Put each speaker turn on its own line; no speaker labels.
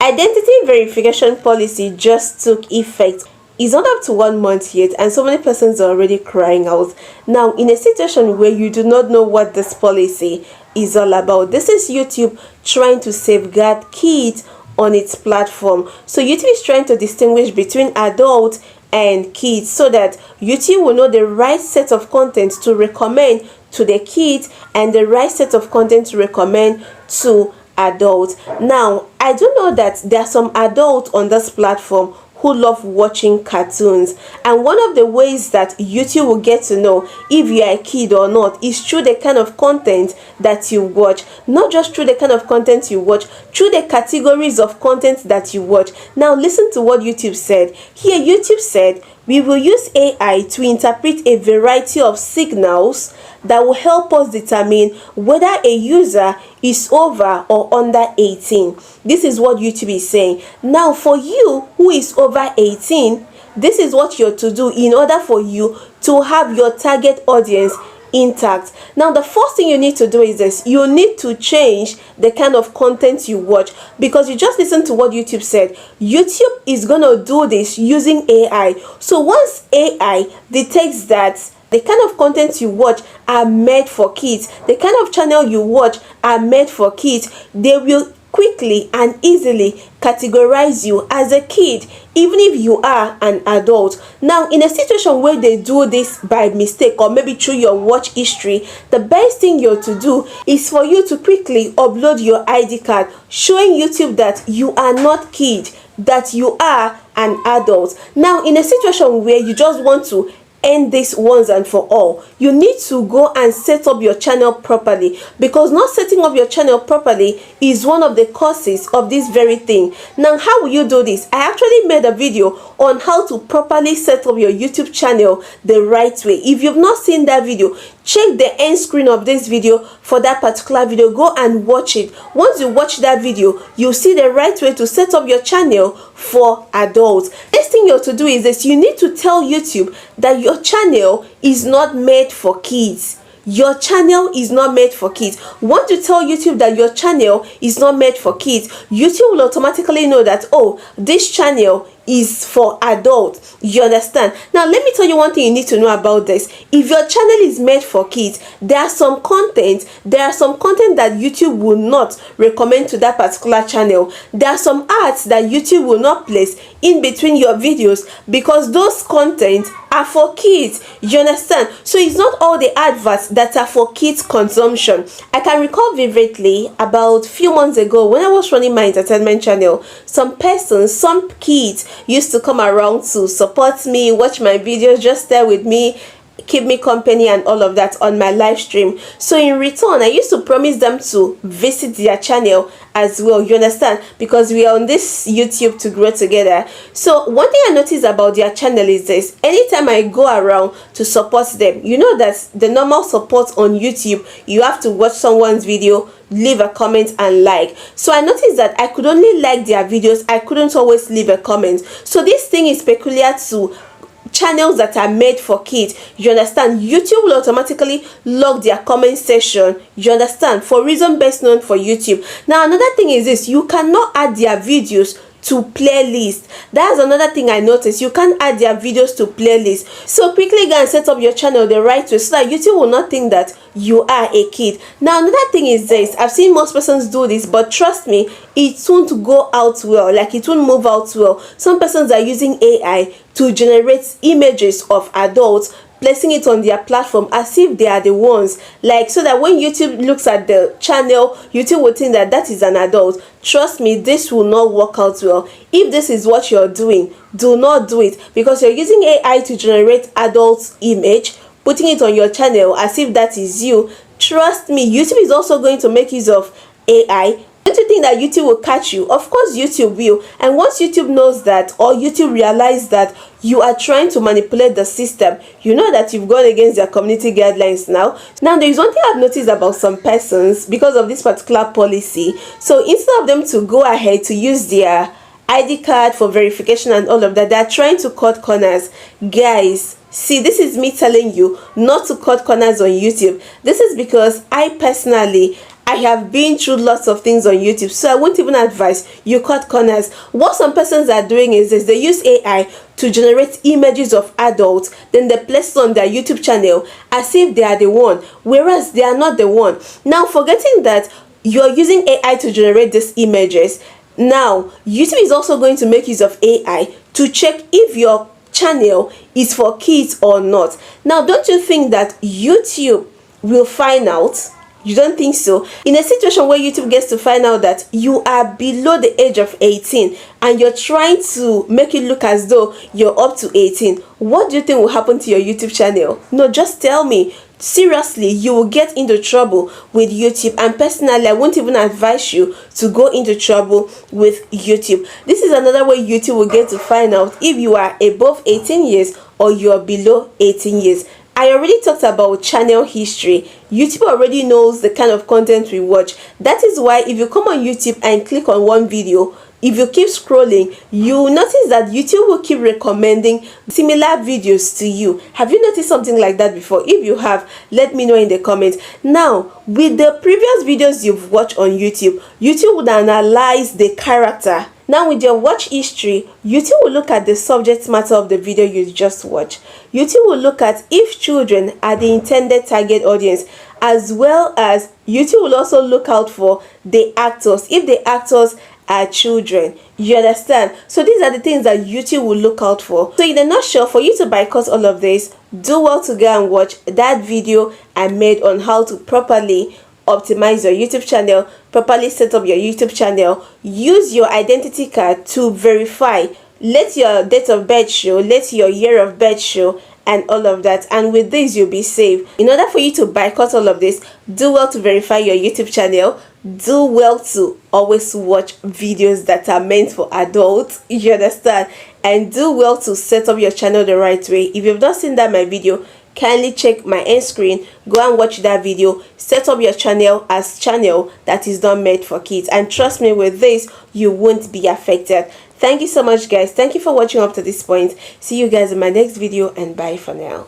Identity verification policy just took effect. It's not up to 1 month yet, and so many persons are already crying out. Now, in a situation where you do not know what this policy is all about, this is YouTube trying to safeguard kids on its platform. So YouTube is trying to distinguish between adults and kids so that YouTube will know the right set of content to recommend to the kids and the right set of content to recommend to adults. Now, I do know that there are some adults on this platform who love watching cartoons, and one of the ways that YouTube will get to know if you are a kid or not is through the kind of content that you watch. Not just through the kind of content you watch, through the categories of content that you watch. Now listen to what YouTube said. Here YouTube said, we will use AI to interpret a variety of signals that will help us determine whether a user is over or under 18. This is what YouTube is saying. Now, for you who is over 18, this is what you're to do in order for you to have your target audience intact. Now, the first thing you need to do is this: you need to change the kind of content you watch, because you just listen to what YouTube said. YouTube is gonna do this using AI. So once AI detects that the kind of content you watch are made for kids, the kind of channel you watch are made for kids, they will quickly and easily categorize you as a kid, even if you are an adult. Now, in a situation where they do this by mistake or maybe through your watch history, the best thing you're to do is for you to quickly upload your ID card showing YouTube that you are not kid, that you are an adult. Now, in a situation where you just want to end this once and for all, you need to go and set up your channel properly, because not setting up your channel properly is one of the causes of this very thing. Now, how will you do this? I actually made a video on how to properly set up your YouTube channel the right way. If you've not seen that video, check the end screen of this video for that particular video. Go and watch it. Once you watch that video, you'll see the right way to set up your channel for adults. Next thing you're to do is this: you need to tell YouTube that your channel is not made for kids. Your channel is not made for kids. Once you tell YouTube that your channel is not made for kids, YouTube will automatically know that, oh, this channel is for adults. You understand? Now, let me tell you one thing you need to know about this. If your channel is made for kids, there are some content that YouTube will not recommend to that particular channel. There are some ads that YouTube will not place in between your videos, because those content are for kids. You understand? So it's not all the adverts that are for kids consumption. I can recall vividly about a few months ago when I was running my entertainment channel, some kids used to come around to support me, watch my videos, just stay with me, keep me company and all of that on my live stream. So in return, I used to promise them to visit their channel as well. You understand? Because we are on this YouTube to grow together. So one thing I noticed about their channel is this: anytime I go around to support them, you know that the normal support on YouTube, you have to watch someone's video, leave a comment and like. So I noticed that I could only like their videos, I couldn't always leave a comment. So this thing is peculiar to channels that are made for kids. You understand? YouTube will automatically log their comment section, you understand, for reason best known for YouTube. Now, another thing is this: you cannot add their videos to playlist. That's another thing I noticed. You can't add their videos to playlist. So quickly go and set up your channel the right way so that YouTube will not think that you are a kid. Now, another thing is this: I've seen most persons do this, but trust me, it won't go out well. Like, it won't move out well. Some persons are using AI to generate images of adults, placing it on their platform as if they are the ones, like, so that when YouTube looks at the channel, YouTube will think that that is an adult. Trust me, this will not work out well. If this is what you're doing, do not do it, because you're using AI to generate adult image, putting it on your channel as if that is you. Trust me, YouTube is also going to make use of AI. Don't you think that YouTube will catch you? Of course YouTube will. And once YouTube knows that, or YouTube realizes that you are trying to manipulate the system, you know that you've gone against their community guidelines now. Now, there is one thing I've noticed about some persons because of this particular policy. So instead of them to go ahead to use their ID card for verification and all of that, they're trying to cut corners. Guys, see, this is me telling you not to cut corners on YouTube. This is because I personally I have been through lots of things on YouTube, so I won't even advise you cut corners. What some persons are doing is this: they use AI to generate images of adults, then they place it on their YouTube channel as if they are the one, whereas they are not the one. Now, forgetting that you're using AI to generate these images, now YouTube is also going to make use of AI to check if your channel is for kids or not. Now, don't you think that YouTube will find out? You don't think so? In a situation where YouTube gets to find out that you are below the age of 18 and you're trying to make it look as though you're up to 18, what do you think will happen to your YouTube channel? No, just tell me. Seriously, you will get into trouble with YouTube, and personally I won't even advise you to go into trouble with YouTube. This is another way YouTube will get to find out if you are above 18 years or you are below 18 years. I already talked about channel history. YouTube already knows the kind of content we watch. That is why if you come on YouTube and click on one video, if you keep scrolling, you will notice that YouTube will keep recommending similar videos to you. Have you noticed something like that before? If you have, let me know in the comments. Now, with the previous videos you've watched on YouTube, YouTube would analyze the character. Now, with your watch history, YouTube will look at the subject matter of the video you just watched. YouTube will look at if children are the intended target audience, as well as YouTube will also look out for the actors, if the actors are children. You understand? So these are the things that YouTube will look out for. So in a nutshell, for you to boycott all of this, do well to go and watch that video I made on how to properly optimize your YouTube channel, properly set up your YouTube channel, use your identity card to verify, let your date of birth show, let your year of birth show, and all of that. And with this, you'll be safe. In order for you to boycott all of this, do well to verify your YouTube channel. Do well to always watch videos that are meant for adults. You understand? And do well to set up your channel the right way. If you've not seen that my video, kindly check my end screen, go and watch that video, set up your channel as channel that is not meant for kids, and trust me, with this you won't be affected. Thank you so much, guys. Thank you for watching up to this point. See you guys in my next video, and bye for now.